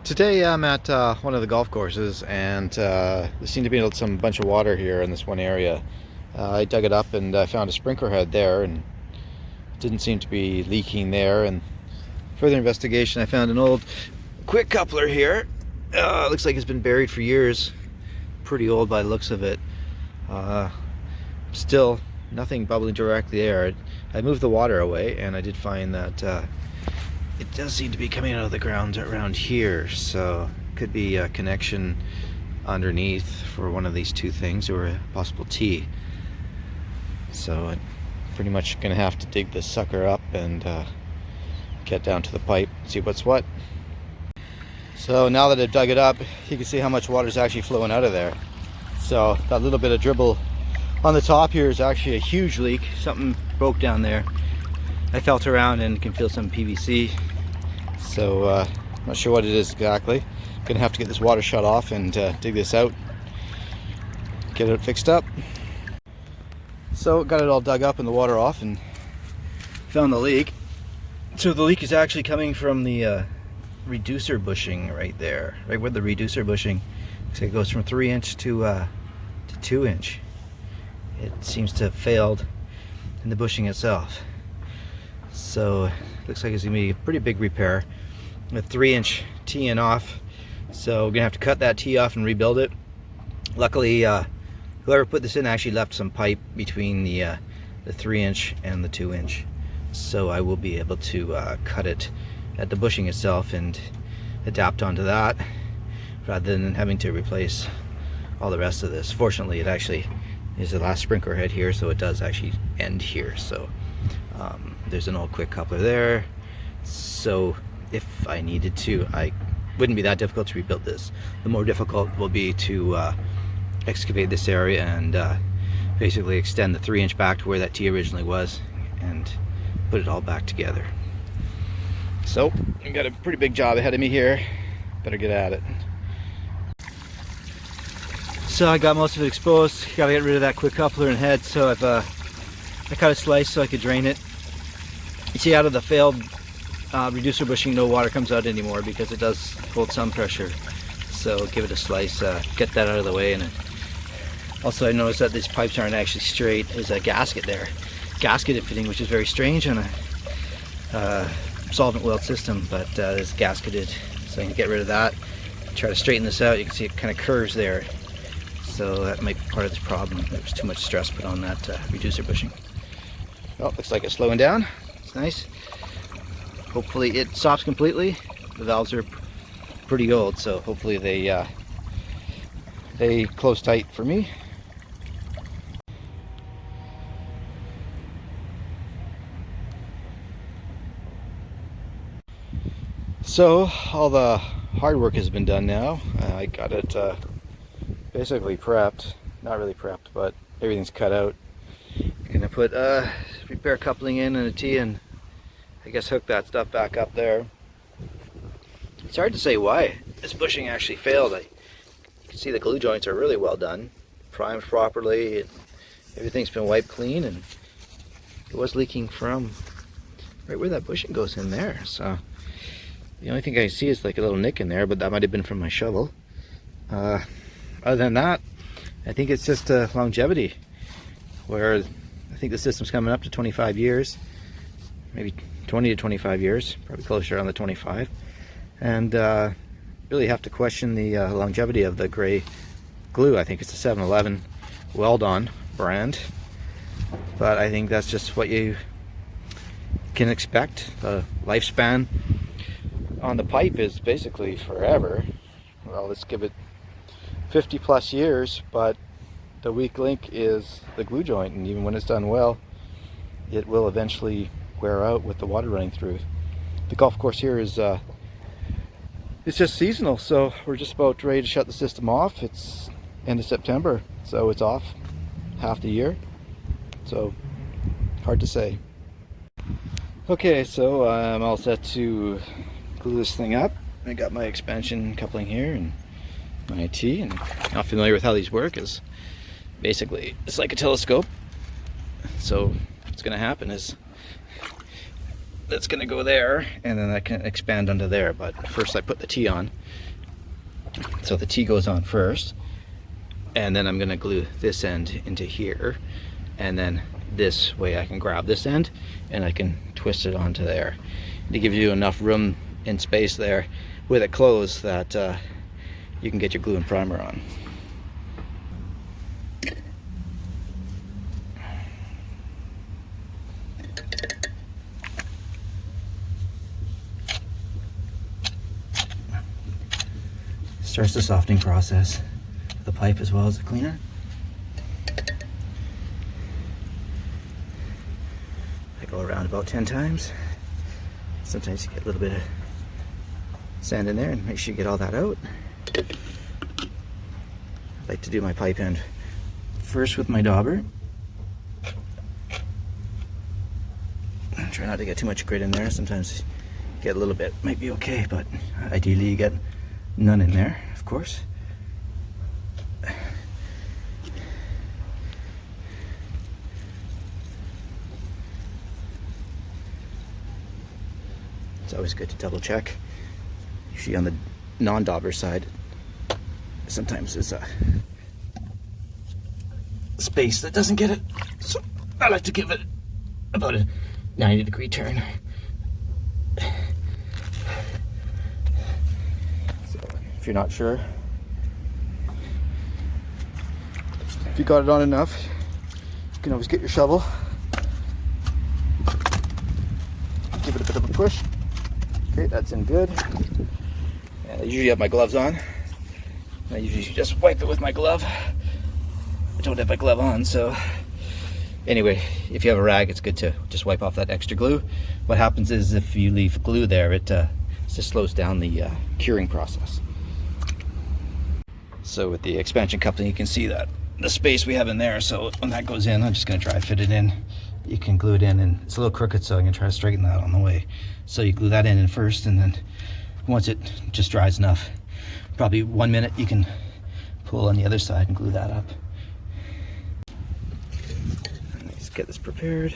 Today I'm at one of the golf courses, and there seemed to be some bunch of water here in this one area. I dug it up and I found a sprinkler head there, and it didn't seem to be leaking there. And further investigation, I found an old quick coupler here. Looks like it's been buried for years. Pretty old by the looks of it. Still nothing bubbling directly there. I moved the water away, and I did find that it does seem to be coming out of the ground around here, so it could be a connection underneath for one of these two things, or a possible T. So I'm pretty much gonna have to dig this sucker up and get down to the pipe, see what's what. So now that I've dug it up, you can see how much water is actually flowing out of there. So that little bit of dribble on the top here is actually a huge leak. Something broke down there. I felt around and can feel some PVC, so not sure what it is exactly. Gonna have to get this water shut off and dig this out, get it fixed up. So got it all dug up and the water off, and found the leak. So the leak is actually coming from the reducer bushing right there, right where the reducer bushing. So it goes from 3" to 2". It seems to have failed in the bushing itself. So looks like it's gonna be a pretty big repair. A 3" T in off, so we're gonna have to cut that T off and rebuild it. Luckily, whoever put this in actually left some pipe between the 3" and the 2". So I will be able to cut it at the bushing itself and adapt onto that, rather than having to replace all the rest of this. Fortunately, it actually is the last sprinkler head here, so it does actually end here. So there's an old quick coupler there, so if I needed to, I wouldn't be that difficult to rebuild this. The more difficult will be to excavate this area and basically extend the 3" back to where that T originally was and put it all back together. So I got a pretty big job ahead of me here. Better get at it. So I got most of it exposed. Gotta get rid of that quick coupler and head, so I cut a slice so I could drain it. You see, out of the failed reducer bushing, no water comes out anymore because it does hold some pressure. So give it a slice, get that out of the way. And also I noticed that these pipes aren't actually straight. There's a gasket there, gasketed fitting, which is very strange on a solvent weld system, but it's gasketed. So I can get rid of that, try to straighten this out. You can see it kind of curves there. So that might be part of this problem. There was too much stress put on that reducer bushing. Well, looks like it's slowing down. It's nice. Hopefully it stops completely. The valves are pretty old, so hopefully they close tight for me. So all the hard work has been done now. I got it basically prepped. Not really prepped, but everything's cut out. Gonna put repair coupling in and a T, and I guess hook that stuff back up there. It's hard to say why this bushing actually failed. You can see the glue joints are really well done, primed properly, and everything's been wiped clean, and it was leaking from right where that bushing goes in there. So the only thing I see is like a little nick in there, but that might have been from my shovel. Other than that, I think it's just longevity, where I think the system's coming up to 25 years, maybe 20 to 25 years, probably closer on the 25. And really have to question the longevity of the gray glue. I think it's a 7-Eleven Weld-On brand, but I think that's just what you can expect. The lifespan on the pipe is basically forever. Well, let's give it 50 plus years, but the weak link is the glue joint, and even when it's done well, it will eventually wear out with the water running through. The golf course here is it's just seasonal, so we're just about ready to shut the system off. It's end of September, so it's off half the year, so hard to say. Okay, so I'm all set to glue this thing up. I got my expansion coupling here and my T, and not familiar with how these work. Is basically it's like a telescope. So what's going to happen is that's gonna go there, and then that can expand onto there. But first I put the T on. So the T goes on first, and then I'm gonna glue this end into here, and then this way I can grab this end and I can twist it onto there. To give you enough room and space there with it closed that you can get your glue and primer on. Starts the softening process, the pipe as well as the cleaner. I go around about 10 times. Sometimes you get a little bit of sand in there, and make sure you get all that out. I like to do my pipe end first with my dauber. Try not to get too much grit in there. Sometimes you get a little bit, might be okay, but ideally you get none in there, of course. It's always good to double check. Usually on the non-dauber side, sometimes there's a space that doesn't get it. So I like to give it about a 90-degree turn. So if you're not sure, if you got it on enough, you can always get your shovel, give it a bit of a push. Okay, that's in good. And I usually have my gloves on. I usually just wipe it with my glove. I don't have my glove on, so anyway, if you have a rag, it's good to just wipe off that extra glue. What happens is if you leave glue there, it just slows down the curing process. So with the expansion coupling, you can see that the space we have in there. So when that goes in, I'm just going to dry fit it in. You can glue it in, and it's a little crooked, so I'm going to try to straighten that on the way. So you glue that in first, and then once it just dries enough, probably 1 minute, you can pull on the other side and glue that up. Let's get this prepared.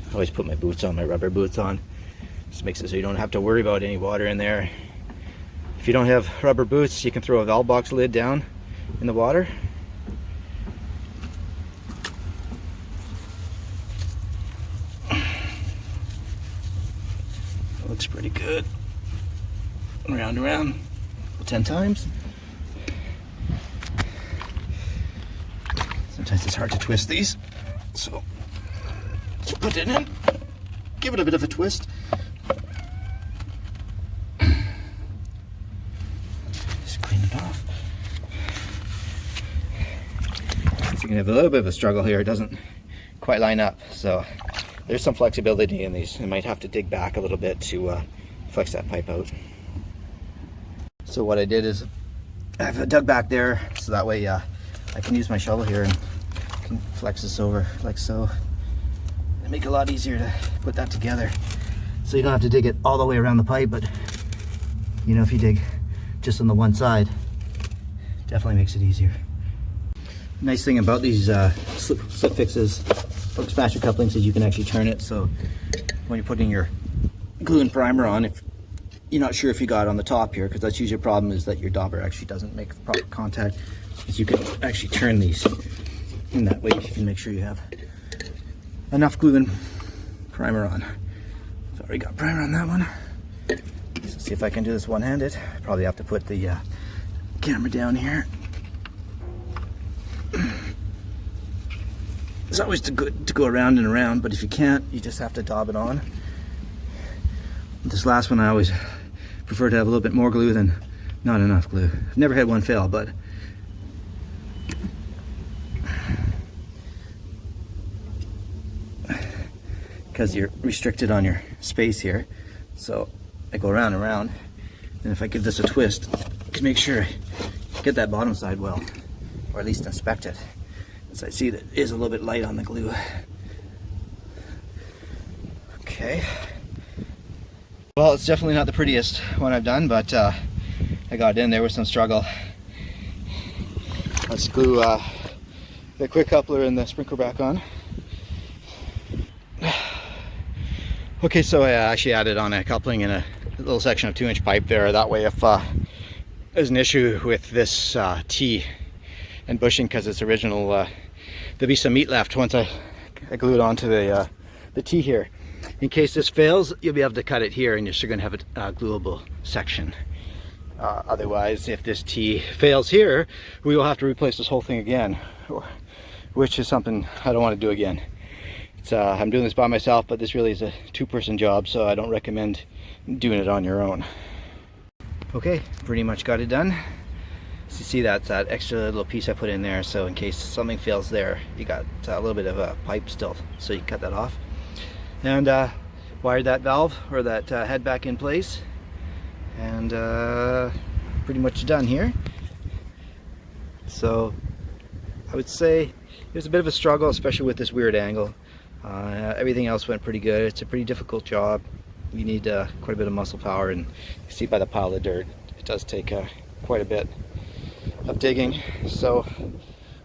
I always put my boots on, my rubber boots on. This makes it so you don't have to worry about any water in there. If you don't have rubber boots, you can throw a valve box lid down in the water. Looks pretty good. Round and round, 10 times. Sometimes it's hard to twist these, so just put it in, give it a bit of a twist. Just clean it off. So you can have a little bit of a struggle here. It doesn't quite line up, so there's some flexibility in these. I might have to dig back a little bit to flex that pipe out. So what I did is I've dug back there, so that way I can use my shovel here and can flex this over like so. It'll make it a lot easier to put that together. So you don't have to dig it all the way around the pipe, but you know, if you dig just on the one side, definitely makes it easier. Nice thing about these slip fixes or expansion couplings is you can actually turn it, so when you're putting your glue and primer on, if you're not sure if you got it on the top here, because that's usually a problem, is that your dauber actually doesn't make proper contact, is you can actually turn these in that way. You can make sure you have enough glue and primer on. I've already got primer on that one. Let's see if I can do this one-handed. Probably have to put the camera down here. It's always good to go around and around, but if you can't, you just have to daub it on. This last one, I always prefer to have a little bit more glue than not enough glue. I've never had one fail, but because you're restricted on your space here, so I go around and around, and if I give this a twist, I can make sure I get that bottom side well, or at least inspect it, as I see that it is a little bit light on the glue. Okay. Well, it's definitely not the prettiest one I've done, but I got in there with some struggle. Let's glue the quick coupler and the sprinkler back on. Okay, so I actually added on a coupling in a little section of 2-inch pipe there. That way, if there's an issue with this T and bushing because it's original, there'll be some meat left once I glue it onto the T here. In case this fails, you'll be able to cut it here and you're still going to have a gluable section. Otherwise, if this T fails here, we will have to replace this whole thing again, which is something I don't want to do again. I'm doing this by myself, but this really is a 2-person job, so I don't recommend doing it on your own. Okay, pretty much got it done. So you see that's that extra little piece I put in there, so in case something fails there, you got a little bit of a pipe still, so you can cut that off. And wired that valve, or that head back in place, and pretty much done here. So I would say it was a bit of a struggle, especially with this weird angle. Everything else went pretty good. It's a pretty difficult job. You need quite a bit of muscle power, and you see by the pile of dirt, it does take quite a bit of digging. So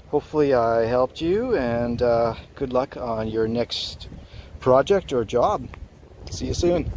hopefully I helped you, and good luck on your next project or job. See you soon.